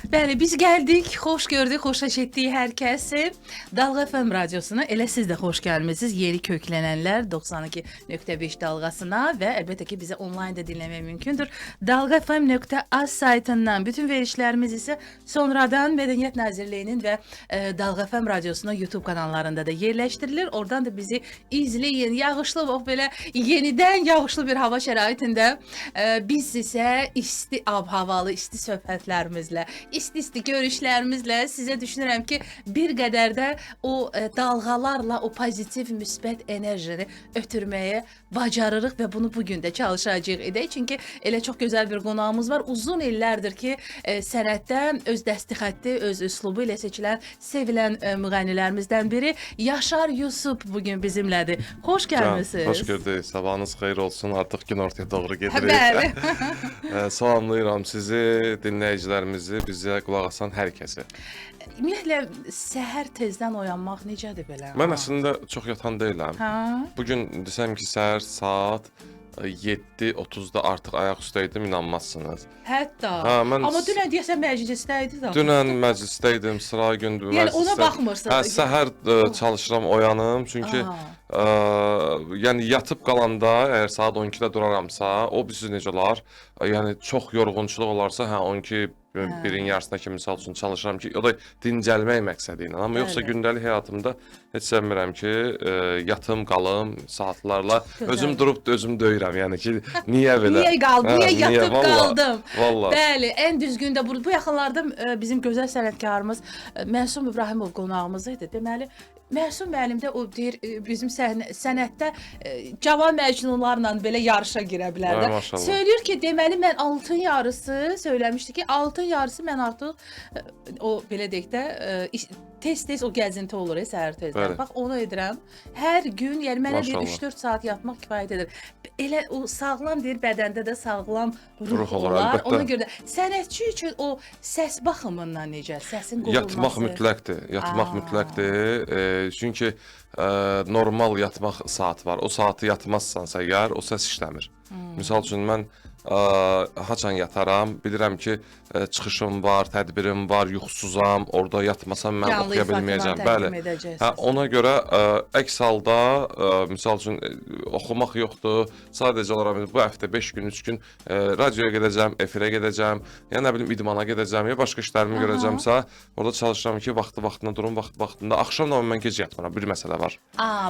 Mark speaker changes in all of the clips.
Speaker 1: Bəli, biz gəldik, xoş gördük, xoş eşitdik hər kəsi. Dalğa FM radiosuna elə siz də xoş gəlmisiniz. Yeni köklənənlər 92.5 dalğasına və əlbəttə ki, bizi onlayn da dinləmək mümkündür. dalğafm.az saytından bütün verilişlərimiz isə sonradan Mədəniyyət Nazirliyinin və Dalğa FM radiosunun YouTube kanallarında da yerləşdirilir. Oradan da bizi izləyin. Yağışlı, belə yenidən yağışlı bir hava şəraitində biz isə isti ab-havalı, isti söhbətlərimizlə, isti görüşlərimizlə sizə düşünürəm ki, bir qədər də o dalğalarla o pozitiv, müsbət enerjini ötürməyə bacarırıq və bunu bugün də çalışacağıq edək. Çünki elə çox gözəl bir qonağımız var. Uzun illərdir ki, sənətdə öz dəstixətti, öz üslubu ilə seçilən, sevilən müğənnilərimizdən biri Yaşar Yusub bugün bizimlədir. Xoş gəlmisiniz.
Speaker 2: Xoş gördük. Sabahınız xeyir olsun. Artıq gün ortaya doğru gedirik.
Speaker 1: Bəli.
Speaker 2: Salamlayıram sizi, dinləyicilərimizi, bizə qulaq asan hər kəsi.
Speaker 1: Ümumiyyətlə, səhər tezdən oyanmaq necədir belə?
Speaker 2: Mən əslində çox yatan deyiləm. Bugün desəm ki, səhər saat 7:30-da artıq ayaq üstə idim, inanmazsınız.
Speaker 1: Hətta. Amma dünən deyəsən məclisdə idi da.
Speaker 2: Dünən məclisdə idim, sıra gündür məclisdə.
Speaker 1: Yəni ona baxmırsınız.
Speaker 2: Səhər çalışıram oyanım, çünki yəni yatıb qalanda, əgər saat 12-də duraramsa, o bilirsiniz necə olar? Yəni çox yorğunçuluq olarsa, 12 birin yarısına kimi misal üçün çalışıram ki, o da dincəlmək məqsədi ilə. Amma yoxsa gündəlik həyatımda heç sevmirəm ki, yatım, qalım saatlarla. Özüm durub özüm döyürəm. Yəni ki, niyə belə?
Speaker 1: Niyə yatıb qaldım?
Speaker 2: Vallahi.
Speaker 1: Bəli, ən düzgün də bu yaxınlarda bizim gözəl sənətkarımız Məsum İbrahimov qonağımız idi. Deməli, Məsum müəllim də o deyir, bizim sənətdə cavan məcnunlarla belə yarışa girə bilər də. Söylüyor ki, deməli mən altın yarısı söyləmişdi ki, altın yarısı mən artıq o belə deyək də tez-tez o gəzinti olur səhər tezdən. Bax onu edirəm. Hər gün, yəni mənə bir 3-4 saat yatmaq kifayət edir. Elə o sağlam deyir, bədəndə də sağlam ruh olar. Ona görə də sənətçi üçün o səs baxımından necə? Səsin qurulması.
Speaker 2: Yatmaq mütləqdir. Yatmaq mütləqdir. Çünki normal yatmaq saatı var. O saatı yatmazsansa əgər o səs işləmir. Misal üçün mən haçan yataram, bilirəm ki, çıxışım var, tədbirim var, yuxusuzam, orada yatmasam mən oxuya bilməyəcəm. Bəli. Ona görə əks halda misal üçün oxumaq yoxdur. Sadəcə olaraq bu həftə 5 gün, 3 gün radioya gedəcəm, efirə gedəcəm, ya nə bilim idmana gedəcəm, ya başqa işlərimi görəcəmsə, orada çalışıram ki, vaxtına durum, vaxtında. Axşam da mən gec yatmıram. Bir məsələ var.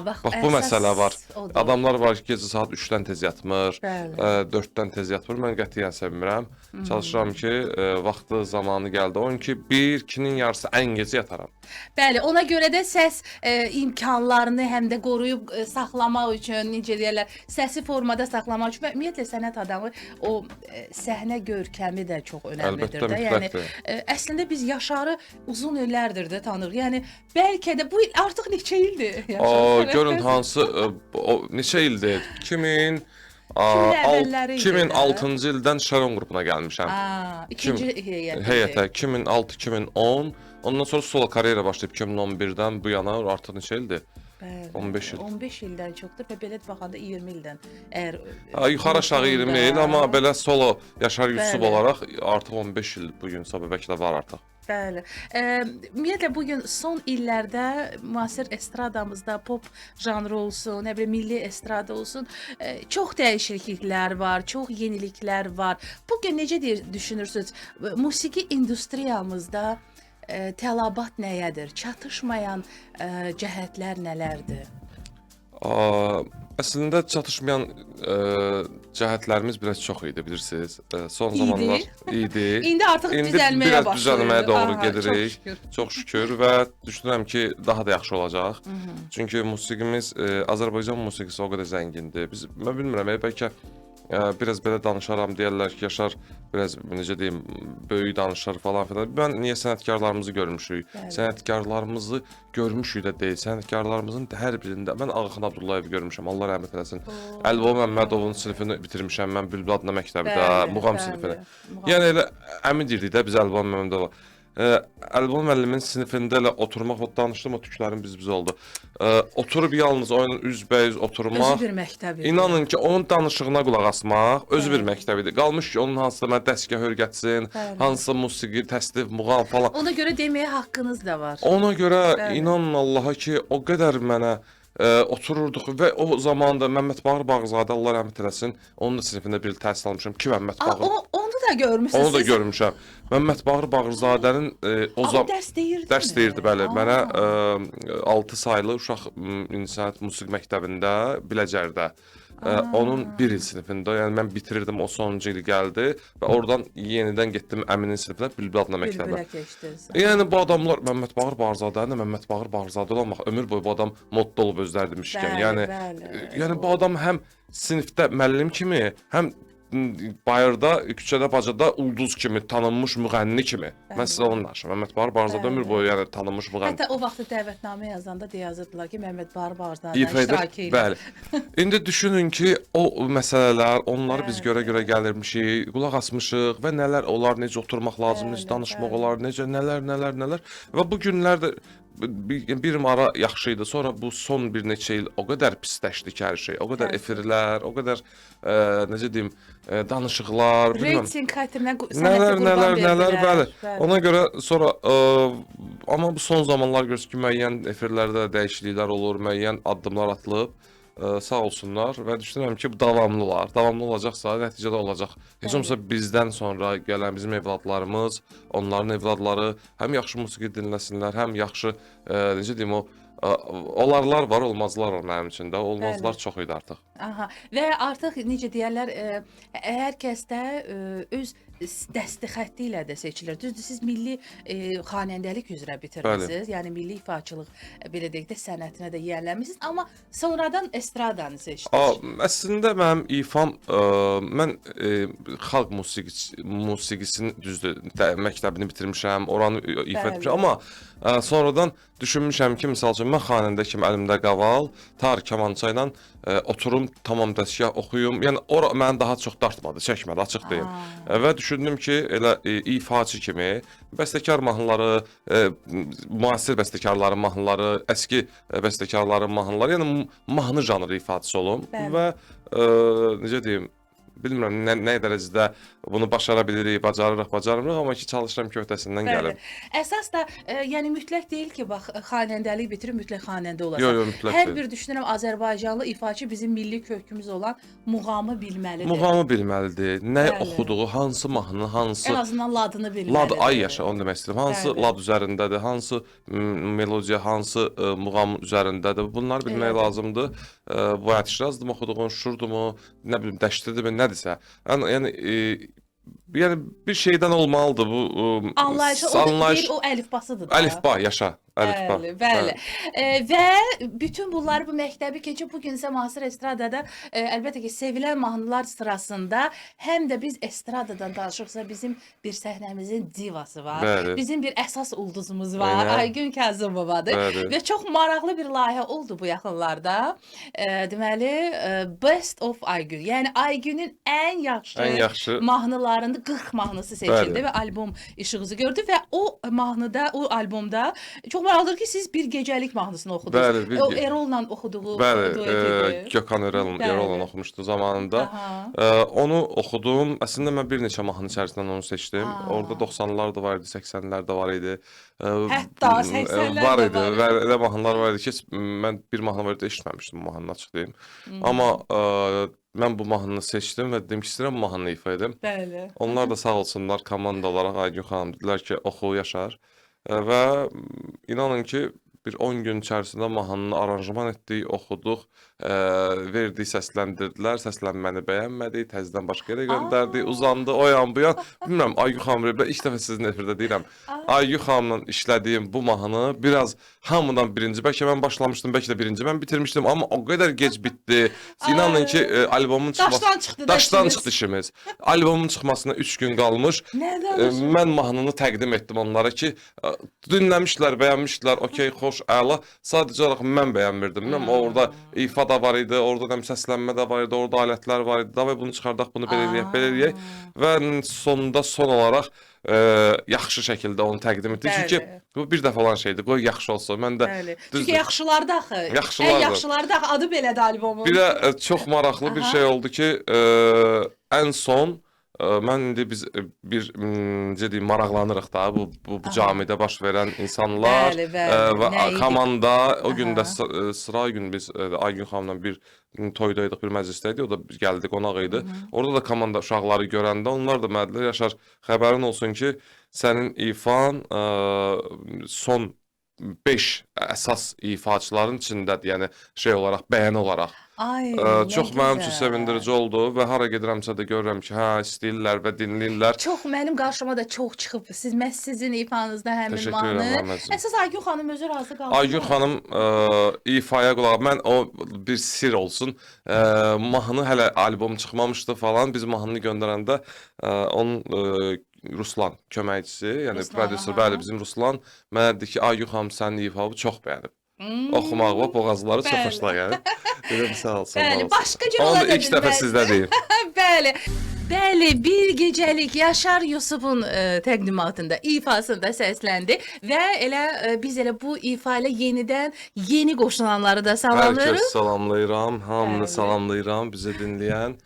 Speaker 1: Bax
Speaker 2: bu məsələ var. Adamlar var ki, gecə saat 3-dən tez yatmır, 4-dən tez yatmır. Mən qətiyyən sevmirəm. Çalışıram ki, vaxtı, zamanı gəldi. 12-1-2-nin yarısı ən gecə yataram.
Speaker 1: Bəli, ona görə də səs imkanlarını həm də qoruyub saxlamaq üçün, necə deyirlər, səsi formada saxlamaq üçün və ümumiyyətlə sənət adamı o səhnə görkəmi də çox önəmlidir də. Yəni əslində biz Yaşarı uzun illərdir də tanırıq. Yəni bəlkə də bu artıq neçə ildir?
Speaker 2: Görün hansı neçə ildir? 2006-cı ildən Şaron qrupuna gəlmişəm.
Speaker 1: İkinci
Speaker 2: heyətə 2006-2010. Ondan sonra solo karyera başlayıb 2011-dən bu yana artıq neçə ildir? 15 il.
Speaker 1: 15 ildən çoxdur və belə baxanda 20 ildən.
Speaker 2: Yuxarı aşağı 20 il, amma belə solo Yaşar Yusub olaraq artıq 15 il bu gün bəlkə də var artıq.
Speaker 1: Bəli. Ümumiyyətlə bugün son illərdə müasir estradamızda pop janrı olsun, nə bilim milli estrada olsun, çox dəyişikliklər var, çox yeniliklər var. Bugün necə düşünürsünüz? Musiqi industriyamızda tələbat nəyədir? Çatışmayan cəhətlər nələrdir?
Speaker 2: Əslində çatışmayan cəhətlərimiz biraz çox idi, bilirsiniz. Son zamanlar idi.
Speaker 1: İndi artıq düzəlməyə başlayır.
Speaker 2: Biraz düzəlməyə doğru gedirik. Çox şükür və düşünürəm ki, daha da yaxşı olacaq. Çünki musiqimiz, Azərbaycan musiqisi o qədər zəngindir. Mən bilmirəm, bəlkə biraz belə danışaram, deyərlər ki, Yaşar biraz necə deyim, böyük danışır falan filan. Mən niyə sənətkarlarımızı görmüşük? Sənətkarlarımızı görmüşük də deyil. Sənətkarlarımızın hər birində mən Ağaxan Abdullayevi görmüşəm. Allah rəhmət eləsin. Əlibaba Məmmədovun sinifini bitirmişəm mən Bülbül adına məktəbdə, muğam sinifini. Yəni elə əmin deyirdik də biz Əlibaba Məmmədova. Əlbom müəllimin sinifində elə oturmaq, o danışdım, o tüklərim biz oldu. Oturub yalnız oyunun üzbəüz oturmaq.
Speaker 1: Özü bir məktəb idi.
Speaker 2: İnanın ki, onun danışığına qulaq asmaq özü bir məktəb idi. Qalmış ki, onun hansısa mənə dəstgah öyrətsin, hansısa musiqi, təsnif, muğam falan.
Speaker 1: Ona görə deməyə haqqınız da var.
Speaker 2: Ona görə inanın Allaha ki, o qədər mənə otururduq və o zaman da Məmməd Bağır Bağırzadə, Allah rəhmət eləsin, onun da sinifində bir təhsil almışam ki, Məmməd Bağır.
Speaker 1: Onu da görmüsünüz.
Speaker 2: Onu da görmüşəm. Məmməd Bağır Bağırzadənin o zaman
Speaker 1: dərs deyirdi.
Speaker 2: Dərs deyirdi, bəli. Mənə 6 saylı uşaq incəsənət musiqi məktəbində Biləcərdə. Onun 1 il sinifində, yəni mən bitirirdim, o sonuncu ili gəldi və oradan yenidən getdim Əminin sinifinə, Bülbül adına məktəbə.
Speaker 1: Bülbülə keçdiniz.
Speaker 2: Yəni bu adamlar Məmməd Bağır Bağırzadənin Məmməd Bağır Bağırzadə olmaq ömür boyu bu adam modda olub özləri demişkən. Yəni bu adam həm sinifdə müəllim kimi, həm bayırda, küçədə, bacada ulduz kimi, tanınmış müğənni kimi. Mən sizə onu danışıram. Məmməd Bağır Bağırzadə ömür boyu yəni tanınmış müğənni.
Speaker 1: Hətta o vaxt dəvətnamə yazanda yazırdılar ki, Məmməd Bağır Bağırzadənin
Speaker 2: İfa edir.
Speaker 1: iştirakı ilə.
Speaker 2: Bəli. İndi düşünün ki, o məsələlər, onları biz görə gəlirmişik, qulaq asmışıq və nələr olar, necə oturmaq lazım, necə danışmaq olar, necə nələr. Və bu günlərdə bir ara yaxşı idi. Sonra bu son bir neçə il o qədər pisləşdi ki, hər şey. O qədər efirlər, o qədər necə deyim, danışıqlar, bilmirəm.
Speaker 1: Reyting xatirinə sənətə qurban
Speaker 2: Nələr,
Speaker 1: verdilər.
Speaker 2: bəli. Ona görə sonra amma bu son zamanlar görürüz ki, müəyyən efirlərdə dəyişikliklər olur, müəyyən addımlar atılıb. Sağ olsunlar və düşünürəm ki, bu davamlı olar. Davamlı olacaqsa, nəticədə olacaq. Heç olmasa bizdən sonra gələn bizim evladlarımız, onların evladları həm yaxşı musiqi dinləsinlər, həm yaxşı, necə deyim, olarlar var, olmazlar var mənim üçün də. Olmazlar çox idi artıq.
Speaker 1: Aha. Və artıq necə deyərlər, hər kəs də öz dəsti xətti ilə də seçilir. Düzdür, siz milli xanəndəlik üzrə bitirmisiniz. Yəni milli ifaçılıq, belə deyək də, sənətinə də yiyələnmisiniz, amma sonradan estradanı seçdiniz.
Speaker 2: Əslində mənim ifam, mən xalq musiqisinin düzdür, məktəbini bitirmişəm, oranı ifa etmişəm, amma sonradan düşünmüşəm ki, misal üçün mən xanəndə kimi əlimdə qaval, tar kamança ilə oturum, tamam dəstgah oxuyum. Yəni ora məni daha çox dartmadı, çəkmədi, açıq deyim. Və düşündüm ki, elə ifaçı kimi bəstəkar mahnıları, müasir bəstəkarların mahnıları, əski bəstəkarların mahnıları, yəni mahnı janrı ifaçısı olum və necə deyim, bilmirəm nə dərəcədə bunu başara bilirik, bacarırıq, amma ki, çalışıram ki, öhdəsindən gəlim.
Speaker 1: Əsas da, yəni mütləq deyil ki, bax, xanəndəlik bitirib mütləq xanəndə olasan.
Speaker 2: Yox, mütləq
Speaker 1: Hər
Speaker 2: deyil.
Speaker 1: bir düşünürəm, Azərbaycanlı ifaçı bizim milli kökümüz olan muğamı bilməlidir.
Speaker 2: Muğamı bilməlidir, nə oxuduğu, hansı mahnı, hansı...
Speaker 1: Ən azından ladını bilməlidir.
Speaker 2: Lad, ay yaşa, onu demək istəyirəm. Hansı lad üzərindədir, hansı melodiya, hansı muğam üzərindədir, bunları bilmək lazımdır. Bu ətişrazdır mı, oxuduğun şurdur mu, nə bilim, dəştidir mi, nədirsə. Yəni bir şeydən olmalıdır bu
Speaker 1: anlayışı, o əlifbasıdır da.
Speaker 2: Əlifba, yaşa. Əlifba.
Speaker 1: Bəli. Və bütün bunları bu məktəbi keçib bu gün isə müasir estradada əlbəttə ki, sevilən mahnılar sırasında həm də biz estradadan danışırıqsa bizim bir səhnəmizin divası var.
Speaker 2: Bəli.
Speaker 1: Bizim bir əsas ulduzumuz var.
Speaker 2: Aynen.
Speaker 1: Aygün Kazımovadır.
Speaker 2: Bəli.
Speaker 1: Və çox maraqlı bir layihə oldu bu yaxınlarda. Deməli, Best of Aygün. Yəni Aygünün ən yaxşı mahnılarında 40 mahnısı seçildi və albom işığızı gördü və o mahnıda, o albomda çox maraqlıdır ki, siz bir gecəlik mahnısını oxudunuz.
Speaker 2: Bəli,
Speaker 1: O Erolla oxuduğu
Speaker 2: bəli,
Speaker 1: duet idi.
Speaker 2: Gökhan Erolla oxumuşdu zamanında. Onu oxudum. Əslində mən bir neçə mahnı içərisindən onu seçdim. Orada 90'lar da var idi, 80'lər də var idi.
Speaker 1: Hətta 80'lər
Speaker 2: var
Speaker 1: də
Speaker 2: idi.
Speaker 1: var.
Speaker 2: Və elə mahnılar var idi ki, mən bir mahnı var idi, eşitməmişdim bu mahnını, açıq deyim. Amma mən bu mahnını seçdim və dedim ki, istəyirəm bu mahnını ifa edim.
Speaker 1: Bəli.
Speaker 2: Onlar da sağ olsunlar, komanda olaraq Aygün xanım dedilər ki, oxu, Yaşar. Və inanın ki, bir 10 gün içərisində mahnını aranjman etdik, oxuduq, verdik, səsləndirdilər, səslənməni bəyənmədik, təzədən başqa yerə göndərdik, uzandı, o yan bu yan. Bilmirəm, Aygün xanım, ilk dəfə sizin efirdə deyirəm, Aygün xanımla işlədiyim bu mahnı biraz hamıdan birinci, bəlkə mən başlamışdım, bəlkə də birinci mən bitirmişdim, amma o qədər gec bitdi. İnanın ki, albomun çıxması... Daşdan çıxdı işimiz. Albomun çıxmasına 3 gün qalmış. Mən mahnını təqdim etdim onlara ki, dinləmişlər, bəyənmişlər, okey, xoş, əla. Sadəcə olaraq mən bəyənmirdim. Orada ifa da var idi, orada səslənmə də var idi, orada alətlər var idi. Davay bunu çıxardaq, bunu belə eləyək. Və sonunda son olaraq yaxşı şəkildə onu təqdim etdi.
Speaker 1: Bəli.
Speaker 2: Çünki bu bir dəfə olan şeydir. Qoy yaxşı olsun. Mən də
Speaker 1: Bəli.
Speaker 2: düzdür.
Speaker 1: Çünki yaxşılarda axı.
Speaker 2: Yaxşılardır.
Speaker 1: Ən yaxşılarda axı adı belədir albomun.
Speaker 2: Bir də çox maraqlı bir şey oldu ki, ən son mən indi biz bir necə deyim maraqlanırıq da bu camidə baş verən insanlar
Speaker 1: Bəli, bəli. Nə
Speaker 2: və
Speaker 1: idi?
Speaker 2: komanda o gün də sıra gün biz Aygün xanımla bir toydaydıq, bir məclisdəydik. O da gəldi, qonaq idi. Orada da komanda uşaqları görəndə onlar da mənə dedilər, Yaşar, xəbərin olsun ki, sənin ifan son 5 əsas ifaçıların içindədir. Yəni şey olaraq, bəyan olaraq.
Speaker 1: Ay,
Speaker 2: Çox
Speaker 1: nə
Speaker 2: mənim üçün
Speaker 1: gözəl.
Speaker 2: sevindirici oldu və hara gedirəmsə də görürəm ki, hə, istəyirlər və dinləyirlər.
Speaker 1: Çox mənim qarşıma da çox çıxıb. Məhz sizin ifanızda həmin
Speaker 2: Təşəkkür
Speaker 1: mahnı.
Speaker 2: edirəm, Məhəmmədciğim.
Speaker 1: Əsas Aygün xanım özü razı qaldı.
Speaker 2: Aygün xanım ifaya qulaq. Mən o bir sir olsun. Mahnı hələ albom çıxmamışdı falan. Biz mahnını göndərəndə onun Ruslan köməkçisi, yəni
Speaker 1: Ruslan,
Speaker 2: prodüser,
Speaker 1: aha.
Speaker 2: bəli bizim Ruslan mənə dedi ki, Aygün xanım sənin ifanı çox bəyənib. Oxumaq və boğazları çox
Speaker 1: Bəli.
Speaker 2: xoşuna gəlib. Dedim sağ ol, sağ
Speaker 1: Bəli,
Speaker 2: ol.
Speaker 1: başqa cür
Speaker 2: Onu
Speaker 1: ola
Speaker 2: da
Speaker 1: da
Speaker 2: ilk dəfə
Speaker 1: bilməz.
Speaker 2: sizdə deyim.
Speaker 1: Bəli. Bəli, bir gecəlik Yaşar Yusufun təqdimatında, ifasında səsləndi və elə biz elə bu ifa ilə yenidən yeni qoşulanları da
Speaker 2: Hər
Speaker 1: salamlayırıq.
Speaker 2: kəs salamlayıram, hamını
Speaker 1: Bəli.
Speaker 2: salamlayıram, bizi dinləyən.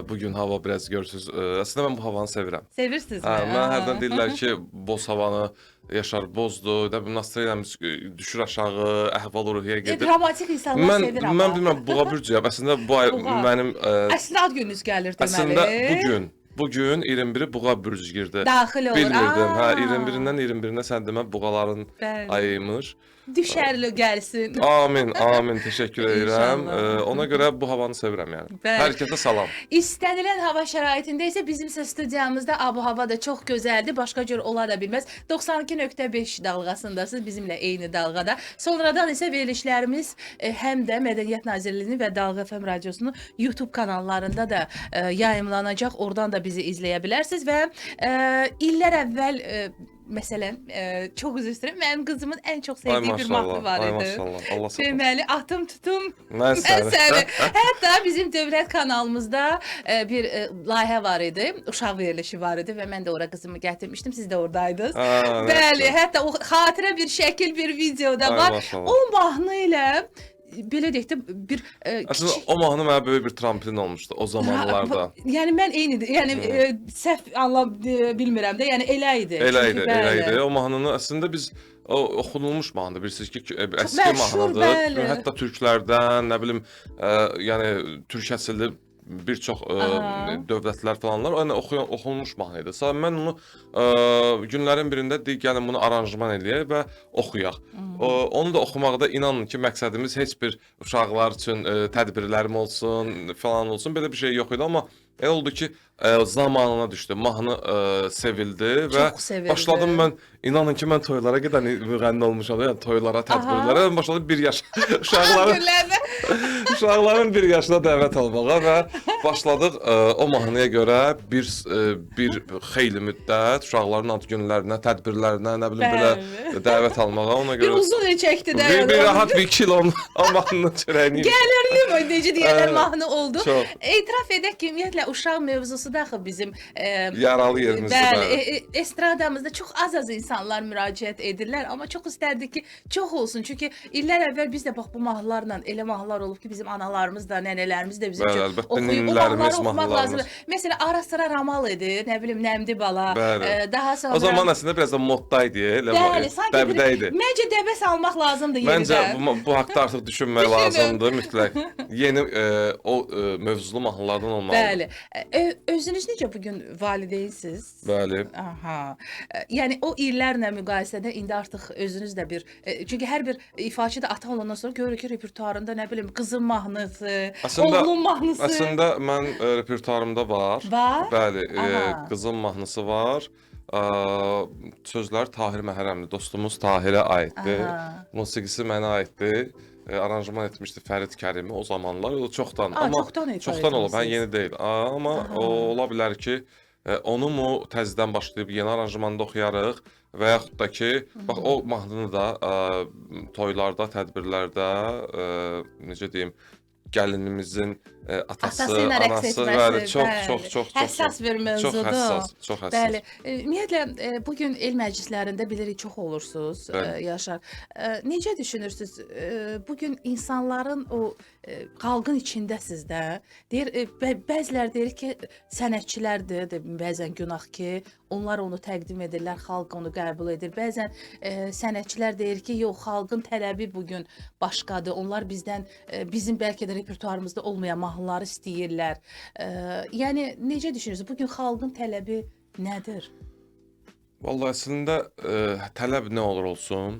Speaker 2: Bugün hava biraz görürsüz. Əslində mən bu havanı sevirəm.
Speaker 1: Sevirsiz mi?
Speaker 2: Mən hərdən deyirlər ki, boz havanı Yaşar bozdur, nə bilim nastroyemiz düşür aşağı, əhval-ruhiyyə gedir.
Speaker 1: Dramatik insanlar sevir amma.
Speaker 2: Mən bilmirəm, buğa bürcüyəm. Əslində bu ay
Speaker 1: Buğa.
Speaker 2: mənim
Speaker 1: Əsl ad gününüz gəlir deməli.
Speaker 2: əslində bugün 21-i buğa bürcü girdi.
Speaker 1: Daxil olur.
Speaker 2: Bilmirdim. Hə,
Speaker 1: Aa.
Speaker 2: 21-dən 21-nə sən demə buğaların
Speaker 1: Bəli.
Speaker 2: ayıymış.
Speaker 1: Düşərli gəlsin.
Speaker 2: Amin, amin. Təşəkkür edirəm.
Speaker 1: İnşallah.
Speaker 2: Ona görə bu havanı sevirəm yəni.
Speaker 1: Bəli.
Speaker 2: Hər kəsə salam.
Speaker 1: İstənilən hava şəraitində isə bizim isə studiyamızda abu-hava da çox gözəldir. Başqa cür ola da bilməz. 92.5 dalğasındasınız bizimlə eyni dalğada. Sonradan isə verilişlərimiz həm də Mədəniyyət Nazirliyinin və Dalğa FM radiosunun YouTube kanallarında da yayımlanacaq. Oradan da bizi izləyə bilərsiniz və illər əvvəl məsələn, çox üzr istəyirəm. Mənim qızımın ən çox
Speaker 2: Ay
Speaker 1: sevdiyi bir mahnı var
Speaker 2: ay
Speaker 1: idi.
Speaker 2: maşallah. Allah sağ olsun.
Speaker 1: Deməli, atım tutum
Speaker 2: Mən səni.
Speaker 1: səni. Hətta bizim dövlət kanalımızda bir layihə var idi. Uşaq verilişi var idi və mən də ora qızımı gətirmişdim. Siz də oradaydınız. Bəli, hətta o xatirə bir şəkil, bir video da
Speaker 2: Ay
Speaker 1: var.
Speaker 2: maşallah.
Speaker 1: O mahnı ilə belə deyək də bir
Speaker 2: Əslində o mahnı mənə böyük bir tramplin olmuşdu o zamanlarda.
Speaker 1: Yəni mən eynidir. Yəni səhv bilmirəm də. Yəni elə idi.
Speaker 2: Elə
Speaker 1: Çünki
Speaker 2: idi, elə
Speaker 1: bəli.
Speaker 2: idi. O mahnını əslində biz o oxunulmuş mahnıdır. Bilirsiniz ki, əski
Speaker 1: məşhur,
Speaker 2: mahnıdır.
Speaker 1: bəli.
Speaker 2: Hətta türklərdən, nə bilim, yəni türk əsilli bir çox dövlətlər falanlar yəni oxunmuş mahnı idi. Sadəcə mən onu günlərin birində deyək gəlin bunu aranjman eləyək və oxuyaq. Onu da oxumaqda inanın ki, məqsədimiz heç bir uşaqlar üçün tədbirlərim olsun, falan olsun, belə bir şey yox idi, amma elə oldu ki, zamanına düşdü. Mahnı sevildi və
Speaker 1: Çox sevildi.
Speaker 2: başladım mən, inanın ki, mən toylara gedən müğənni olmuşam, yəni toylara, tədbirlərə başladım 1 yaş uşaqların 1 yaşına dəvət almağa və başladıq o mahnıya görə bir xeyli müddət uşaqların ad günlərinə, tədbirlərinə, nə bilim belə dəvət almağa, ona
Speaker 1: Bir
Speaker 2: görə
Speaker 1: uzun il çəkdi də.
Speaker 2: bir rahat 1 kilo o mahnının çörəyini
Speaker 1: Gəlirli mi? Necə deyirlər mahnı oldu.
Speaker 2: Çox.
Speaker 1: Etiraf edək ki, ümumiyyətlə uşaq mövzusu da axı bizim
Speaker 2: yaralı yerimizdir.
Speaker 1: bəli, estradamızda çox az insanlar müraciət edirlər, amma çox istərdik ki, çox olsun. Çünki illər əvvəl biz də bax bu mahnılarla elə mahnılar olub ki, bizim analarımız da, nənələrimiz də bizim
Speaker 2: Bəli,
Speaker 1: üçün
Speaker 2: əlbəttə,
Speaker 1: oxuyub. O
Speaker 2: ninnilərimiz,
Speaker 1: mahnıları oxumaq
Speaker 2: mahnılarımız.
Speaker 1: lazımdır. Məsələn, ara sıra Ramal idi, nə bilim, Nəmdi bala.
Speaker 2: Bəli.
Speaker 1: Daha sonra
Speaker 2: O zaman əslində biraz da moddaydı, elə
Speaker 1: bəli, sanki
Speaker 2: dəbdə idi.
Speaker 1: Məncə dəbə salmaq lazımdır
Speaker 2: Məncə
Speaker 1: yenidən.
Speaker 2: bu haqqda artıq düşünmək
Speaker 1: Düşünün.
Speaker 2: lazımdır mütləq. Yeni o mövzulu mahnılardan olmalıdır.
Speaker 1: Bəli. Özünüz necə bu gün valideynsiniz?
Speaker 2: Bəli.
Speaker 1: Aha. Yəni o illərlə müqayisədə indi artıq özünüz də bir çünki hər bir ifaçı da ata olandan sonra görür ki, repertuarında nə bilim qızın mahnısı, oğlun mahnısı.
Speaker 2: Əslində mən repertuarımda var.
Speaker 1: Var?
Speaker 2: Bəli,
Speaker 1: Aha.
Speaker 2: qızın mahnısı var. Sözlər Tahir Məhərrəmli, dostumuz Tahirə aiddir.
Speaker 1: Aha.
Speaker 2: Musiqisi mənə aiddir. Aranjman etmişdi Fərid Kərimi o zamanlar. O çoxdan,
Speaker 1: Aa,
Speaker 2: amma
Speaker 1: çoxdan
Speaker 2: olub, hə,
Speaker 1: etmisiniz.
Speaker 2: yeni deyil. Amma o ola bilər ki, onu mu təzədən başlayıb yeni aranjmanda oxuyarıq və yaxud da ki, bax o mahnını da toylarda, tədbirlərdə, necə deyim, gəlinimizin atası,
Speaker 1: Atası ilə rəqs
Speaker 2: anası
Speaker 1: etməsi,
Speaker 2: bəli, çox
Speaker 1: bəli.
Speaker 2: çox çox çox
Speaker 1: Həssas bir mövzudur.
Speaker 2: Çox həssas, çox həssas.
Speaker 1: Bəli. Ümumiyyətlə bu gün el məclislərində bilirik çox olursunuz,
Speaker 2: Bəli.
Speaker 1: Yaşar. Necə düşünürsüz? Bu gün insanların o xalqın içindəsiz də. Deyir bəzilər deyir ki, sənətçilərdir, bəzən günah ki, onlar onu təqdim edirlər, xalq onu qəbul edir. Bəzən sənətçilər deyir ki, yox, xalqın tələbi bu gün başqadır. Onlar bizdən bizim bəlkə də repertuarımızda olmayan mahnıları istəyirlər. Yəni necə düşünürsünüz? Bu gün xalqın tələbi nədir?
Speaker 2: Vallahi əslində tələb nə olur olsun,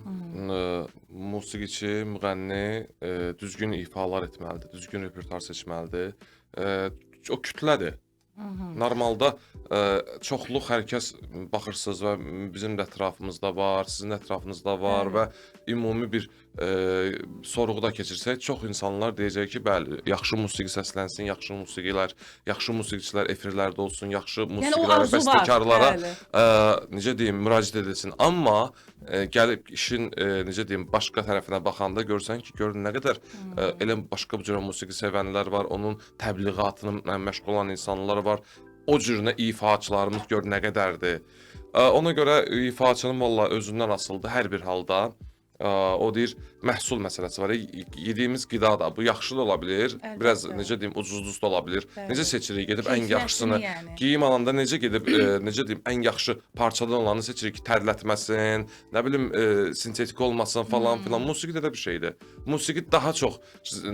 Speaker 2: musiqiçi, müğənni düzgün ifalar etməlidir, düzgün repertuar seçməlidir. O kütlədir. Normalda çoxluq hər kəs baxırsınız və bizim də ətrafımızda var, sizin ətrafınızda var və ümumi bir sorğuda keçirsək, çox insanlar deyəcək ki, bəli, yaxşı musiqi səslənsin, yaxşı musiqilər, yaxşı musiqiçilər efirlərdə olsun, yaxşı musiqilərə, bəstəkarlara necə deyim, müraciət edilsin. Amma gəlib işin necə deyim, başqa tərəfinə baxanda görsən ki, gör nə qədər elə başqa bu cür musiqi sevənlər var, onun təbliğatına məşğul olan insanlar var. O cürünə ifaçılarımız gör nə qədərdir. Ona görə ifaçının valla özündən asılıdır hər bir halda. O deyir, məhsul məsələsi var. Yediyimiz qida da bu yaxşı da ola bilər, biraz necə deyim, ucuzlu da ola bilər. Necə seçirik, gedib ən yaxşısını, geyim alanda necə gedib, necə deyim, ən yaxşı parçadan olanı seçirik ki, tərlətməsin, nə bilim, sintetik olmasın falan filan. Musiqi də bir şeydir. Musiqi daha çox,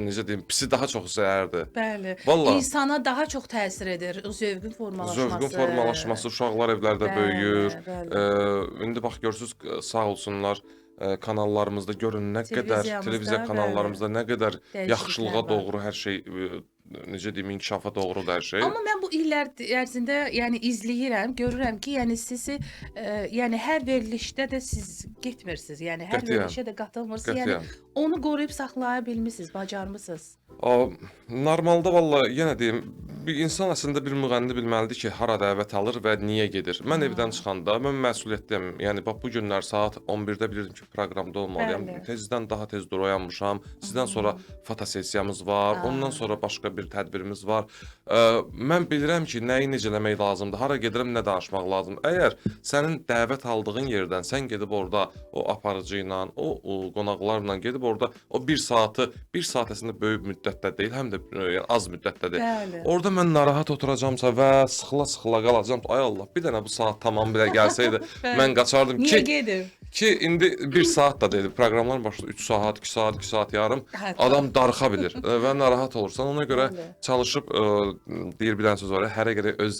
Speaker 2: necə deyim, pisi daha çox zəhərdir.
Speaker 1: Bəli.
Speaker 2: Vallahi
Speaker 1: İnsana daha çox təsir edir o zövqün formalaşması.
Speaker 2: Zövqün formalaşması, uşaqlar evlərdə böyüyür. İndi bax görürsüz, sağ olsunlar, kanallarımızda görün nə qədər, televiziya kanallarımızda nə qədər yaxşılığa doğru hər şey, necə deyim, inkişafa doğrudur hər şey.
Speaker 1: Amma mən bu illər ərzində yəni izləyirəm, görürəm ki, yəni sizi yəni hər verilişdə də siz getmirsiniz. Yəni hər verilişə də qatılmırsınız. Yəni onu qoruyub saxlaya bilmisiniz, bacarmısınız.
Speaker 2: Normalda valla yenə deyim, bir insan əslində bir müğənni bilməlidir ki, hara dəvət alır və niyə gedir. Mən evdən çıxanda, mən məsuliyyətliyəm. Yəni bax bu günlər saat 11-də bilirdim ki, proqramda olmalıyam. Tezdən daha tez oyanmışam. Sizdən sonra fotosessiyamız var. Ondan sonra başqa bir tədbirimiz var. Mən bilirəm ki, nəyi necələmək lazımdır, hara gedirəm, nə danışmaq lazımdır. Əgər sənin dəvət aldığın yerdən sən gedib orada o aparıcı ilə, o qonaqlarla gedib orada o bir saat əslində böyük müddətdə deyil, həm də yəni az müddətdədir. Orada mən narahat oturacamsa və sıxıla qalacam. Ay Allah, bir dənə bu saat tamam belə gəlsəydi, mən qaçardım ki.
Speaker 1: Niyə gedir?
Speaker 2: Ki indi 1 saat da deyil, proqramlar başlayır 3 saat, 2 saat, 2 saat yarım. Adam darıxa bilir və narahat olursan. Ona görə çalışıb deyir bir dənə söz var ya, hərə gərək öz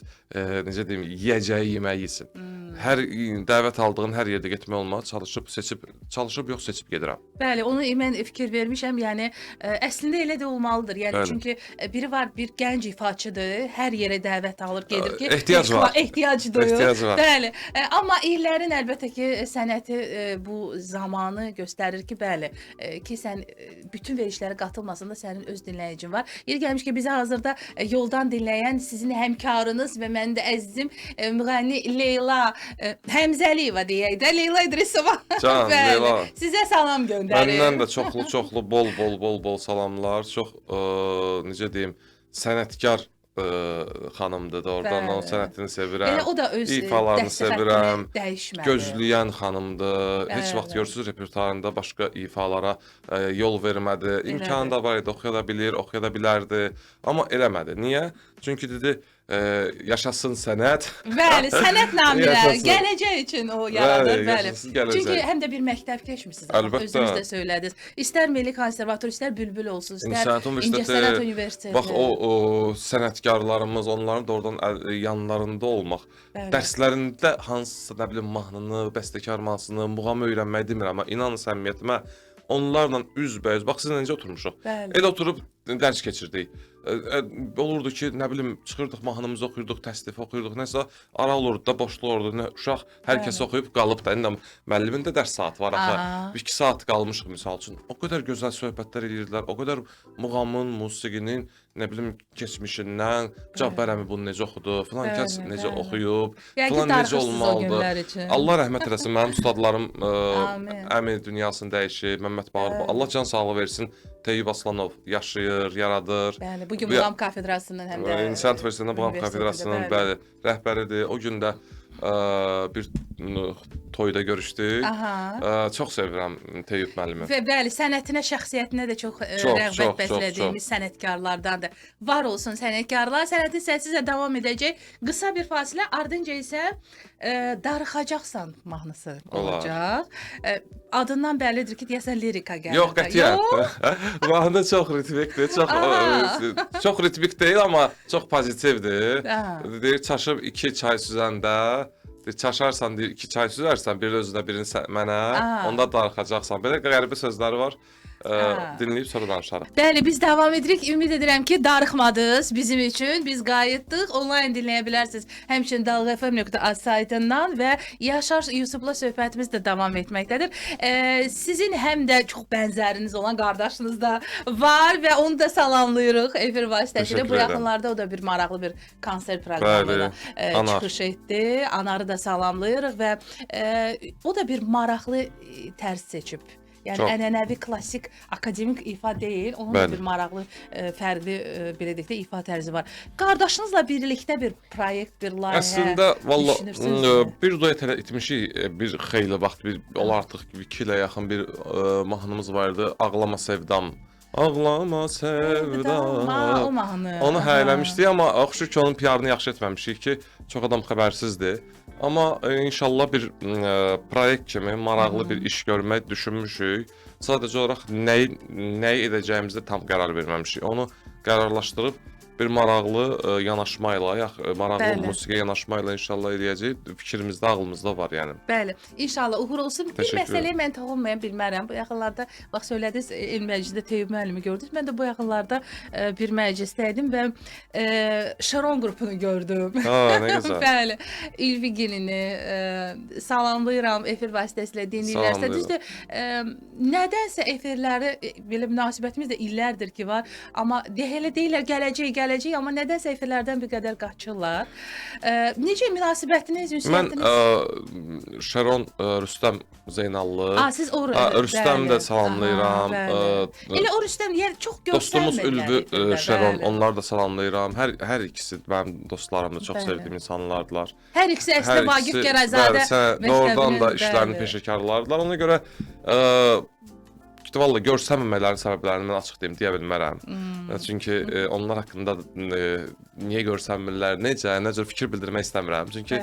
Speaker 2: necə deyim, yeyəcəyi yeməyi yesin. Hər dəvət aldığın hər yerdə getmək olmaz, çalışıb yox seçib gedirəm.
Speaker 1: Bəli, onu mən fikir vermişəm. Yəni əslində elə də olmalıdır. Yəni çünki biri var, bir gənc ifaçıdır, hər yerə dəvət alır, gedir ki,
Speaker 2: ehtiyac var.
Speaker 1: Ehtiyac duyur.
Speaker 2: Ehtiyac var.
Speaker 1: Bəli. Amma illərin əlbəttə ki, sənəti bu zamanı göstərir ki, bəli, ki sən bütün verilişlərə qatılmasında sənin öz dinləyicin var. Yeri gəlmiş ki, bizi hazırda yoldan dinləyən sizin həmkarınız və mənim də əzizim müğənni Leyla Həmzəliyeva deyək də, Leyla İdrisova.
Speaker 2: Can, Leyla.
Speaker 1: Sizə salam göndərir.
Speaker 2: Məndən də çoxlu, bol salamlar. Çox, necə deyim, sənətkar xanımdır da, oradan onun sənətini sevirəm.
Speaker 1: Elə o da öz
Speaker 2: ifalarını sevirəm.
Speaker 1: Dəyişmədi.
Speaker 2: Gözləyən xanımdır. Heç vaxt görürsünüz repertuarında başqa ifalara yol vermədi. İmkanı da var idi, oxuya da bilərdi. Amma eləmədi. Niyə? Çünki dedi, yaşasın sənət.
Speaker 1: Bəli, sənət naminə gələcək üçün o yaradır. Bəli. Çünki həm də bir məktəb keçmisiniz. Özünüz də söylədiniz. İstər Milli Konservator, istər Bülbül olsun, istər İncəsənət Universiteti.
Speaker 2: Bax o sənətkarlarımız, onların da oradan yanlarında olmaq. Dərslərində hansısa nə bilim mahnını, bəstəkar mahnısını, muğamı öyrənmək demirəm, amma inanın səmimiyyətimə onlarla üzbəüz, bax sizinlə necə oturmuşuq. Elə oturub dərs keçirdik. olurdu ki, nə bilim, çıxırdıq mahnımızı oxuyurduq, təsnif oxuyurduq, nəsə ara olurdu da, boşluq olurdu. Uşaq hər kəs oxuyub qalıb da. İndi müəllimin də dərs saatı var axı. 2 saat qalmışıq misal üçün. O qədər gözəl söhbətlər edirdilər, o qədər muğamın, musiqinin, nə bilim, keçmişindən, Cabbar əmi bunu necə oxudu, filan kəs necə oxuyub, filan necə olmalıdır. Allah rəhmət eləsin, mənim ustadlarım əmi dünyasını dəyişib, Məmməd Bağırov, Allah can sağlığı versin, Teyyub Aslanov yaşayır, yaradır.
Speaker 1: Bəli, bugün Muğam Kafedrasının həm də
Speaker 2: İnsan Tövsiyəsində Muğam Kafedrasının bəli, rəhbəridir. O gün də bir toyda görüşdük. Çox sevirəm Teyyub müəllimi.
Speaker 1: Və bəli, sənətinə, şəxsiyyətinə də çox rəğbət bəslədiyimiz sənətkarlardandır. Var olsun sənətkarlar, sənətin səssizlə davam edəcək. Qısa bir fasilə, ardınca isə Darıxacaqsan mahnısı olacaq. Adından bəllidir ki, deyəsən lirika gəlir.
Speaker 2: Yox, qətiyyən. Mahnı çox ritmikdir. Çox ritmik deyil, amma çox pozitivdir. Deyir, çaşıb 2 çay süzəndə, çaşarsan, deyir, 2 çay süzərsən, biri özünə, birini mənə, onda darıxacaqsan. Belə qəribə sözləri var. Dinləyib sonra danışarıq.
Speaker 1: Bəli, biz davam edirik. Ümid edirəm ki, darıxmadınız bizim üçün. Biz qayıtdıq. Onlayn dinləyə bilərsiniz. Həmçinin dalğafm.az saytından və Yaşar Yusuf'la söhbətimiz də davam etməkdədir. Sizin həm də çox bənzəriniz olan qardaşınız da var və onu da salamlayırıq efir vasitəsilə. Bu yaxınlarda o da bir maraqlı bir konsert proqramıyla çıxış etdi. Anarı da salamlayırıq və o da bir maraqlı tərz seçib. Yəni ənənəvi, klassik, akademik ifa deyil, onun da bir maraqlı, fərqli, belə deyək də, ifa tərzi var. Qardaşınızla birlikdə bir proyekt, bir layihə
Speaker 2: əslində, valla, bir duet etmişik, bir xeyli vaxt, olar artıq 2 ilə yaxın bir mahnımız vardı, Ağlama Sevdam. Ağlama Sevdam.
Speaker 1: O mahnı.
Speaker 2: Onu həyələmişdik, amma oxşur ki, onun PR-ını yaxşı etməmişik ki, çox adam xəbərsizdir. Amma inşallah bir proyekt kimi maraqlı bir iş görmək düşünmüşük. Sadəcə olaraq nəyi edəcəyimizdə tam qərar verməmişik. Onu qərarlaşdırıb bir maraqlı yanaşmayla, maraqlı musiqiyə yanaşmayla inşallah eləyəcəyik. Fikrimizdə, ağlımızda var yəni.
Speaker 1: Bəli, inşallah uğur olsun. Bir məsələyə mən toxunmaya bilmərəm. Bu yaxınlarda, bax söylədiniz, el məclisdə Teyyub müəllimi gördünüz. Mən də bu yaxınlarda bir məclisdəydim və Şaron qrupunu gördüm.
Speaker 2: Ne gözəl.
Speaker 1: Bəli, İlvi Gelini salamlayıram, efir vasitəsilə dinləyirlərsə. Düzdür, nədənsə efirləri, belə münasibətimiz də illərdir ki var, amma elə deyirlər gələcək, amma nədənsə efirlərdən bir qədər qaçırlar. Necə münasibətiniz, ünsiyyətiniz?
Speaker 2: Mən Şaron, Rüstəm Zeynallı.
Speaker 1: Siz o
Speaker 2: Rüstəmi də salamlayıram.
Speaker 1: Elə o Rüstəm, yəni çox
Speaker 2: dostumuz
Speaker 1: göstərmədilər.
Speaker 2: Ülvi Şaron, onları da salamlayıram. Hər ikisi mənim dostlarımdır, çox sevdiyim insanlardılar.
Speaker 1: Hər ikisi əslində Vaqif Gərayzadə
Speaker 2: doğrudan da işlərinin peşəkarlardılar. Ona görə valla görsənməmələrin səbəblərini mən açıq deyim, deyə bilmərəm. Çünki onlar haqqında niyə görsənmirlər, necə fikir bildirmək istəmirəm. Çünki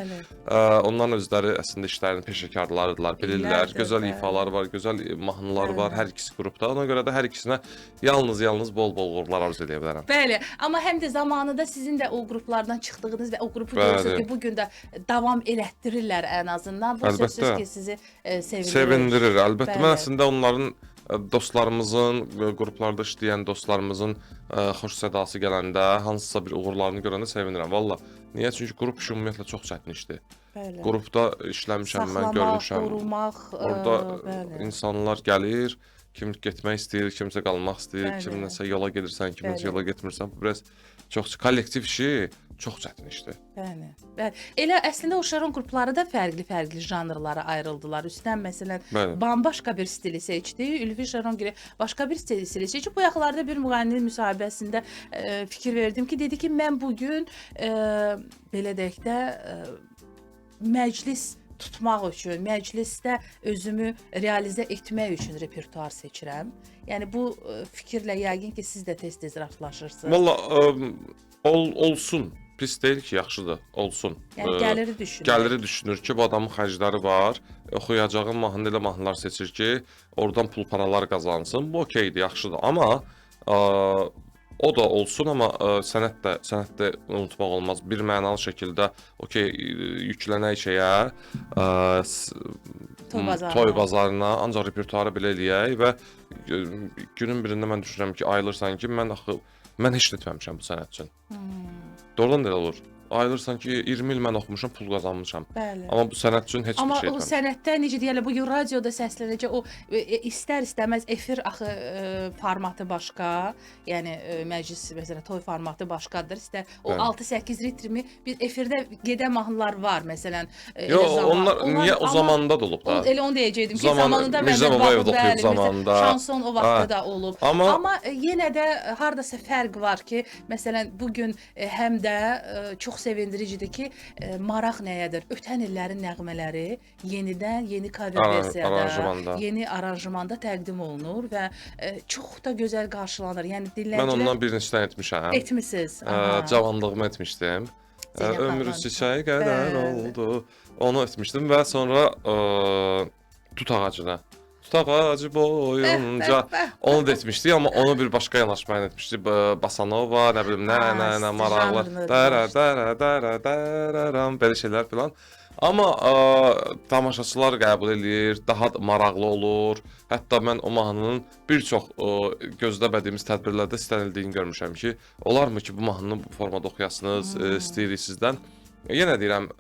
Speaker 2: onların özləri əslində işlərinin peşəkarlarıdırlar, bilirlər, gözəl ifalar var, gözəl mahnılar var hər ikisi qrupda. Ona görə də hər ikisinə yalnız bol-bol uğurlar arzu edə bilərəm.
Speaker 1: Bəli, amma həm də zamanında sizin də o qruplardan çıxdığınız və o qrupu görürsünüz ki, bugün də davam elətdirirlər ən azından. Bu sözsüz ki, sizi
Speaker 2: sevindirir. Əlbəttə, mən əslində onların dostlarımızın, qruplarda işləyən dostlarımızın xoş sədası gələndə, hansısa bir uğurlarını görəndə sevinirəm. Valla, niyə? Çünki qrup işi ümumiyyətlə çox çətin işdir. Qrupda işləmişəm, mən görmüşəm.
Speaker 1: Qorumaq,
Speaker 2: orada insanlar gəlir, kim getmək istəyir, kimsə qalmaq istəyir, kimsə yola gedirsən, kimsə yola getmirsən. Bu biraz çox kollektiv işi, çox çətin işdir.
Speaker 1: Bəli. Elə əslində o Şaron qrupları da fərqli janrlara ayrıldılar. Üstdən məsələn bambaşqa bir stili seçdi. Ülvi Şaron gibi başqa bir stili seçdi. Bu yaxınlarda bir müğənninin müsahibəsində fikir verdim ki, dedi ki, mən bugün belə deyək də məclis tutmaq üçün, məclisdə özümü realizə etmək üçün repertuar seçirəm. Yəni bu fikirlə yəqin ki, siz də tez-tez rastlaşırsınız.
Speaker 2: Valla olsun. Pis deyil ki, yaxşıdır, olsun.
Speaker 1: Yəni gəliri düşünür.
Speaker 2: Gəliri düşünür ki, bu adamın xərcləri var, oxuyacağın mahnı ilə mahnılar seçir ki, oradan pul paralar qazansın. Bu okeydir, yaxşıdır. Amma o da olsun, amma sənətdə unutmaq olmaz. Bir mənalı şəkildə okey, yüklənək şeyə, toy bazarına, ancaq repertuarı belə eləyək və günün birində mən düşünürəm ki, ayılırsan ki, mən axı mən heç nə etməmişəm bu sənət üçün. Doğrudan da elə olur. Ayılırsan ki, 20 il mən oxumuşam, pul qazanmışam.
Speaker 1: Bəli.
Speaker 2: Amma bu sənət üçün heç
Speaker 1: Amma
Speaker 2: bir şey
Speaker 1: o
Speaker 2: etməmişəm.
Speaker 1: sənətdə necə deyirlər, bu gün radioda səslənəcək o istər-istəməz efir axı formatı başqa, yəni məclis məsələn toy formatı başqadır. İstər o
Speaker 2: Bəli.
Speaker 1: 6-8 ritmi biz efirdə gedən mahnılar var məsələn.
Speaker 2: Yox, onlar niyə o zamanda da olub da?
Speaker 1: Elə onu deyəcəydim ki,
Speaker 2: Zamanı-
Speaker 1: zamanında
Speaker 2: Mirzə
Speaker 1: Məhəmməd
Speaker 2: Babayev
Speaker 1: Babıl,
Speaker 2: da oxuyub
Speaker 1: bəli,
Speaker 2: zamanında.
Speaker 1: şanson o vaxtda
Speaker 2: Hə.
Speaker 1: da olub.
Speaker 2: Amma-
Speaker 1: Amma yenə də hardasa fərq var ki, məsələn bu gün həm də çox sevindiricidir ki, maraq nəyədir? Ötən illərin nəğmələri yenidən, yeni cover versiyada,
Speaker 2: aranjmanda.
Speaker 1: yeni aranjmanda təqdim olunur və çox da gözəl qarşılanır. Yəni
Speaker 2: Mən
Speaker 1: dinləyicilər
Speaker 2: ondan bir neçə etmişəm.
Speaker 1: etmisiniz. Aha.
Speaker 2: Cavanlığımı etmişdim.
Speaker 1: Zeynəb
Speaker 2: Ömrü
Speaker 1: xanım.
Speaker 2: çiçəyi qədər
Speaker 1: Bəli.
Speaker 2: oldu. Onu etmişdim və sonra tut ağacına. Tut ağacı boyunca
Speaker 1: Bəh, bəh, bəh.
Speaker 2: onu da etmişdik, amma onu bir başqa yanaşma ilə etmişdik. Basanova, nə bilim, nə maraqlı.
Speaker 1: janrını
Speaker 2: Dara belə şeylər filan. Amma tamaşaçılar qəbul eləyir, daha maraqlı olur. Hətta mən o mahnının bir çox gözləmədiyimiz tədbirlərdə istənildiyini görmüşəm ki, olarmı ki, bu mahnını bu formada oxuyasınız, istəyirik sizdən. Yenə deyirəm,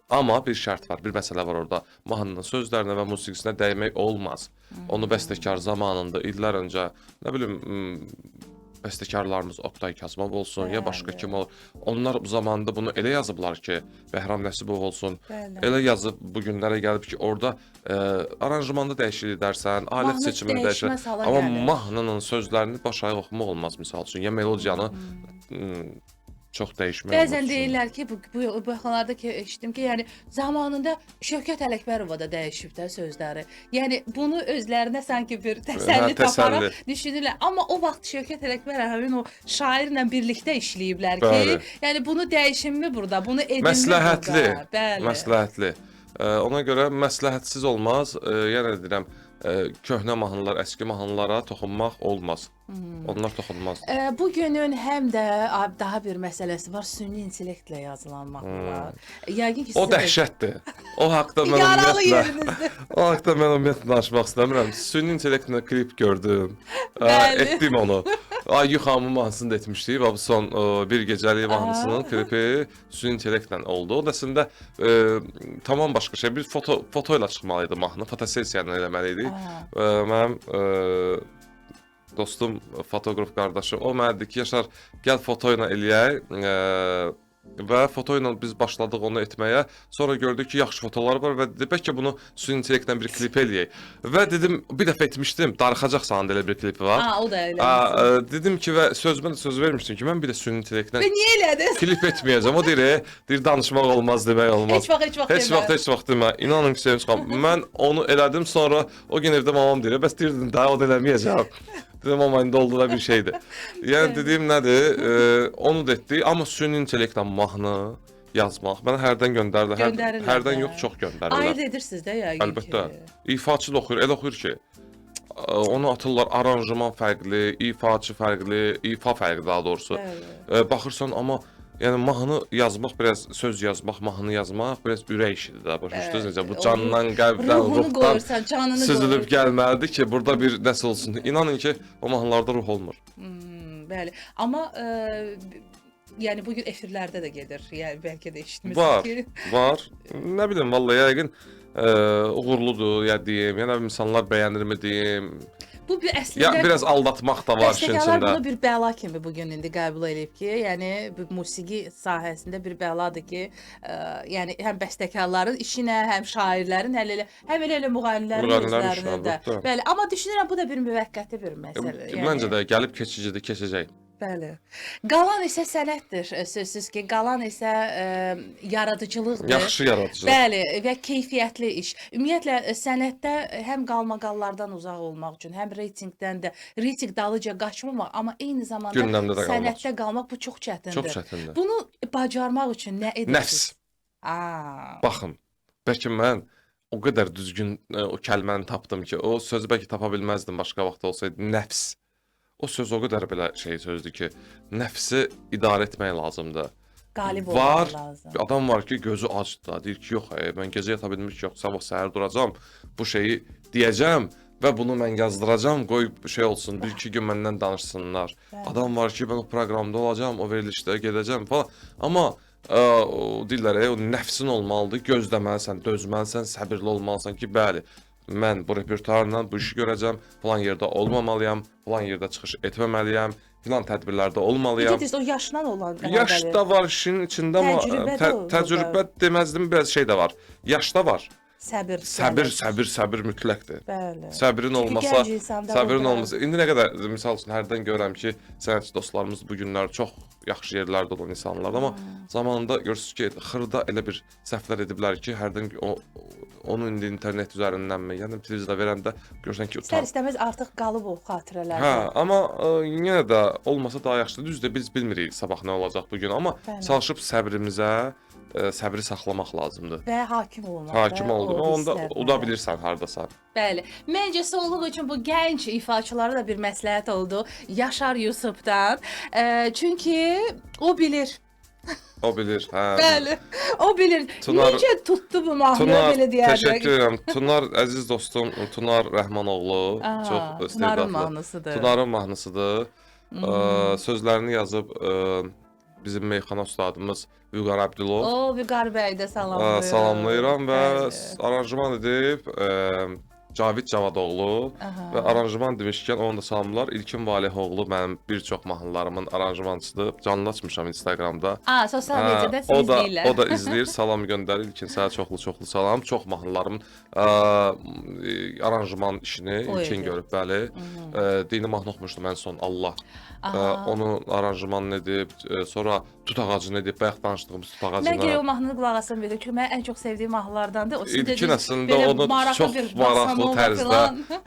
Speaker 2: amma bir şərt var, bir məsələ var orada. Mahnının sözlərinə və musiqisinə dəymək olmaz. Onu bəstəkar zamanında, illər öncə, nə bilim, bəstəkarlarımız Oqtay Kazımov olsun, ya başqa kim olur. Onlar bu zamanda bunu elə yazıblar ki, Bəhram Nəsibov olsun,
Speaker 1: Bəli.
Speaker 2: elə yazıb bu günlərə gəlib ki, orada aranjmanda dəyişiklik edərsən, alət
Speaker 1: Mahnı
Speaker 2: seçimini
Speaker 1: dəyişməz
Speaker 2: dəyişər.
Speaker 1: hala
Speaker 2: Amma
Speaker 1: gəlir.
Speaker 2: mahnının sözlərini baş ayaq oxumaq olmaz misal üçün. Ya melodiyanı çox dəyişmək olmaz.
Speaker 1: Bəzən deyirlər ki, bu yaxınlarda ki, eşitdim ki, yəni zamanında Şövkət Ələkbərova da dəyişib də sözləri. Yəni bunu özlərinə sanki bir təsəlli
Speaker 2: Hə, təsəlli.
Speaker 1: taparaq düşünürlər. Amma o vaxt Şövkət Ələkbərov həmin o şairlə birlikdə işləyiblər ki,
Speaker 2: Bəli.
Speaker 1: yəni bunu dəyişimmi burada, bunu edinmi
Speaker 2: Məsləhətli,
Speaker 1: burada. Bəli.
Speaker 2: məsləhətli. Ona görə məsləhətsiz olmaz. Yenə deyirəm, köhnə mahnılar, əski mahnılara toxunmaq olmaz. Onlar toxunulmaz.
Speaker 1: Bu günün həm də daha bir məsələsi var, süni intellektlə yazılan mahnılar. Yəqin ki,
Speaker 2: O
Speaker 1: sizə də
Speaker 2: dəhşətdir. O haqda mən
Speaker 1: yaralı
Speaker 2: ümumiyyətlə
Speaker 1: yerinizdir.
Speaker 2: o haqda mən ümumiyyətlə danışmaq istəmirəm. Süni intellektlə klip gördüm.
Speaker 1: Bəli.
Speaker 2: Etdim onu. Ay Yuxamın mahnısını da etmişdik. Bu son bir gecəlik mahnısının klipi süni intellektlə oldu. O da əslində tamam başqa şey. Bir foto ilə çıxmalı idi mahnı. Fotosessiya ilə eləməli idi. Mənim dostum, fotoqraf qardaşım, o mənə dedi ki, Yaşar, gəl foto ilə eləyək. Və foto ilə biz başladıq onu etməyə. Sonra gördük ki, yaxşı fotolar var və dedi, bəlkə bunu süni intellektlə bir klip eləyək. Və dedim, bir dəfə etmişdim, darıxacaqsan elə bir klipi var.
Speaker 1: O da elə.
Speaker 2: Dedim ki, və sözümə də söz vermişdim ki, mən bir də süni intellektlə
Speaker 1: Və niyə elədin?
Speaker 2: klip etməyəcəm. O deyir danışmaq olmaz, demək olmaz.
Speaker 1: Heç vaxt
Speaker 2: Heç vaxt demə. İnanın ki, Sevinç xanım, mən onu elədim, sonra o gün evdə mamam deyir, bəs deyirdim, daha o da eləməyəcəm. Dedim, amma indi oldu da bir şeydir. Yəni dediyim nədir? Onu da etdik, amma süni intellektlə mahnı yazmaq mənə hərdən göndərirlər.
Speaker 1: Göndərirlər
Speaker 2: Hərdən
Speaker 1: də.
Speaker 2: yox, çox göndərirlər.
Speaker 1: Ayırt edirsiniz də yəqin
Speaker 2: Əlbəttə.
Speaker 1: ki.
Speaker 2: İfaçı da oxuyur, elə oxuyur ki, onu atırlar, aranjman fərqli, ifaçı fərqli, ifa fərqli daha doğrusu.
Speaker 1: Bəli.
Speaker 2: Baxırsan, amma yəni mahnı yazmaq biraz söz yazmaq, mahnı yazmaq biraz ürək işidir də. Başa düşdünüz necə? Bu candan, qəlbdən,
Speaker 1: Ruhunu
Speaker 2: ruhdan
Speaker 1: qoyursan, canını
Speaker 2: süzülüb
Speaker 1: qoyur.
Speaker 2: gəlməlidir ki, burada bir nəsə olsun. İnanın ki, o mahnılarda ruh olmur.
Speaker 1: Bəli. Amma yəni bu gün efirlərdə də gedir. Yəni bəlkə də eşitmisiniz
Speaker 2: Var,
Speaker 1: ki.
Speaker 2: var. Nə bilim, vallahi yəqin uğurludur ya deyim, ya nə bilim insanlar bəyənirmi deyim.
Speaker 1: Bu bir əslində
Speaker 2: Ya biraz aldatmaq da var işin
Speaker 1: bəstəkarlar
Speaker 2: içində.
Speaker 1: bunu bir bəla kimi bu gün indi qəbul edib ki, yəni bu musiqi sahəsində bir bəladır ki, yəni həm bəstəkarların işinə, həm şairlərin, həm elə müğənnilərin
Speaker 2: Müğənnilərin
Speaker 1: özlərinin
Speaker 2: işinə,
Speaker 1: də.
Speaker 2: əlbəttə.
Speaker 1: Bəli, amma düşünürəm bu da bir müvəqqəti bir məsələ.
Speaker 2: Məncə də gəlib keçicidir, keçəcək.
Speaker 1: Bəli. Qalan isə sənətdir. Sözsüz ki, qalan isə yaradıcılıqdır.
Speaker 2: Yaxşı yaradıcılıq.
Speaker 1: Bəli, və keyfiyyətli iş. Ümumiyyətlə sənətdə həm qalmaqallardan uzaq olmaq üçün, həm reytinqdən də reytinq dalıca qaçmamaq, amma eyni zamanda
Speaker 2: Gündəmdə də qalmaq
Speaker 1: sənətdə qalmaq bu çox çətindir.
Speaker 2: Çox çətindir.
Speaker 1: Bunu bacarmaq üçün nə edirsiniz?
Speaker 2: Nəfs. Baxın, bəlkə mən o qədər düzgün o kəlməni tapdım ki, o sözü bəlkə tapa bilməzdim başqa vaxt olsaydı. Nəfs. O söz o qədər belə şey sözdür ki, nəfsi idarə etmək lazımdır.
Speaker 1: Qalib
Speaker 2: Var,
Speaker 1: olmaq lazım.
Speaker 2: bir adam var ki, gözü acdı da, deyir ki, yox, mən gecə yata bilmiş, yox, sabah səhər duracam, bu şeyi deyəcəm və bunu mən yazdıracağam, qoy şey olsun, 1-2 gün məndən danışsınlar. Adam var ki, mən o proqramda olacağam, o verilişdə gedəcəm falan. Amma o deyirlər, o nəfsin olmalıdır, gözləməlisən, dözməlisən, səbirli olmalısan ki, bəli, mən bu repertuarla bu işi görəcəm, falan yerdə olmamalıyam, falan yerdə çıxış etməməliyəm, filan tədbirlərdə olmalıyam.
Speaker 1: Necə o yaşla olan
Speaker 2: Yaş da var işin içində, amma təcrübə deməzdim, biraz şey də var. Yaş da var. Səbir mütləqdir.
Speaker 1: Bəli.
Speaker 2: Səbrin olmasa, indi nə qədər misal üçün hərdən görürəm ki, sənətçi dostlarımız bu günlər çox yaxşı yerlərdə olan insanlardır, amma zamanında görürsüz ki, xırda elə bir səhvlər ediblər ki, hərdən onu indi internet üzərindənmi, yəni televizorda verəndə görürsən ki,
Speaker 1: İstər istəməz artıq qalıb o xatirələrdə.
Speaker 2: Hə, amma yenə də olmasa daha yaxşıdır. Düzdür, biz bilmirik sabah nə olacaq bu gün, amma çalışıb səbri saxlamaq lazımdır.
Speaker 1: Və hakim olmaq.
Speaker 2: Hakim oldum. Onda uda bilirsən hardasa.
Speaker 1: Bəli. Məncə sağlıq üçün bu gənc ifaçılara da bir məsləhət oldu. Yaşar Yusubdan. Çünki o bilir.
Speaker 2: O bilir, hə.
Speaker 1: Bəli. O bilir. Necə tutdu bu mahnı belə deyərlər.
Speaker 2: Təşəkkür edirəm. Tunar əziz dostum, Tunar Rəhmanoğlu çox istedadlı.
Speaker 1: Tunarın mahnısıdır.
Speaker 2: Tunarın mahnısıdır. Sözlərini yazıb bizim meyxana ustadımız Vüqar Əbdülov.
Speaker 1: O Vüqar bəy də salamlayıram.
Speaker 2: Salamlayıram və aranjman edib Cavid Cavadoğlu və aranjman demişkən onu da salamlar. İlkin Valihoğlu mənim bir çox mahnılarımın aranjmançıdır. Canlı açmışam Instagramda.
Speaker 1: Sosial mediada siz izləyirlər.
Speaker 2: O da izləyir, salam göndərir. İlkin sənə çoxlu salam. Çox mahnılarımın aranjman işini İlkin görüb, bəli. Dini mahnı oxumuşdum ən son Allah. Onun aranjmanını edib, sonra tut ağacını edib, bayaq danışdığımız tut ağacını.
Speaker 1: Mən gərək o mahnını qulaq asam belə ki, mən ən çox sevdiyim mahnılardandır.
Speaker 2: İlkin əslində onu çox maraqlı tərzdə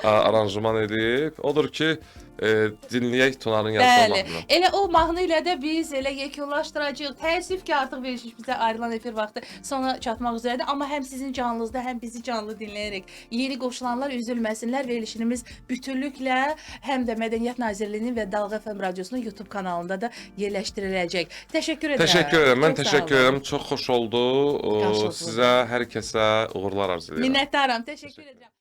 Speaker 2: aranjman edib. Odur ki, dinləyək Tunarın yazdığı mahnını.
Speaker 1: Elə o mahnı ilə də biz elə yekunlaşdıracağıq. Təəssüf ki, artıq veriliş bizə ayrılan efir vaxtı sona çatmaq üzrədir. Amma həm sizin canlınızda, həm bizi canlı dinləyərək yeni qoşulanlar üzülməsinlər. Verilişimiz bütünlüklə həm də Mədəniyyət Nazirliyinin və Dalğa FM radiosunun YouTube kanalında da yerləşdiriləcək. Təşəkkür edirəm.
Speaker 2: Təşəkkür edirəm. Mən təşəkkür edirəm. Çox xoş oldu. Sizə, hər kəsə uğurlar arzu edirəm.
Speaker 1: Minnətdaram. Təşəkkür edirəm.